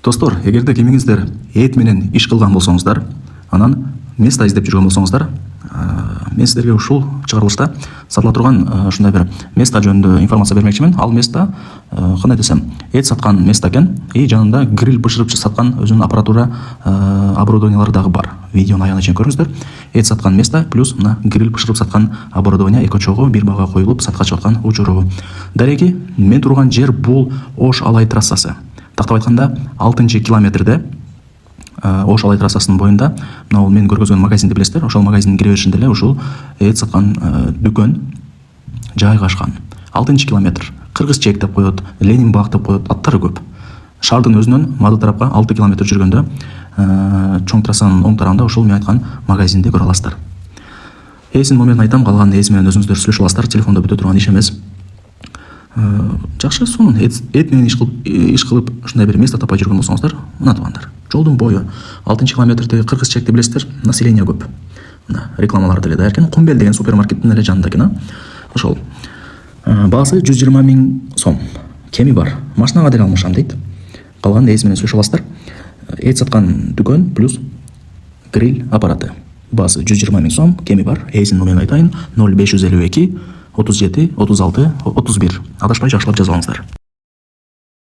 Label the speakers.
Speaker 1: Достор, эгерде кимиңиздер эт менен иш кылган болсоңуздар, анан место издеп жүргөн болсоңуздар, мен сиздерге ушул чыгарылышта сатыла турган ушундай бир место жөнүндө информация бермекчимин. Ал место кандай десем, эт саткан место экен и жанында гриль бышырып саткан өзүнүн аппаратура оборудованиялары дагы бар. Видеону аягына чейин көрүңүздөр. Эт саткан место плюс мына гриль бышырып саткан оборудование эки чогуу бир бага коюлуп сатка чыгып аткан учуру. Дареги, мен турган жер бул Ош Алай трассасы. Тактап айтканда 6-километрде Ош Алай трассасынын боюнда мына мен көргөзгөн магазинди билесиздер. Ошол магазиндин кире беришинде эле ушул эт саткан дүкөн жайгашкан. 6-километр. Кыргыз чек деп коет, Ленин баг деп коет, аттары көп. Шаардын өзүнөн Мады тарапка 6 километр жүргөндө чоң трассанын оң тарабында ушул мен айткан магазинди көрө аласыздар. Эсин моментин айтам, калган эси менен өзүңүздөр сүйлөшө аласыздар. Телефондо бүтө турган иш эмес. Жакшы, сонун эт менен иш кылып ушундай бир место таппай жүргөн болсоңуздар, мына туугандар. Жолдун бою 6-километрде Кыргыз чекти билесиздер, население көп. Мына рекламалар деле даяр экен. Кумбел деген супермаркеттин эле жанында экен. Ошол. Баасы 120 000 сом. Кеми бар. Машинага деле алмашам дейт. Калган эси менен сүйлөшө аласыздар. Эт саткан дүкөн плюс гриль аппараты. Баасы 120 000 сом, кеми бар. Эсин номерин айтайын: 0552 37 36 31. Адашпай жакшылап жазып алыңыздар.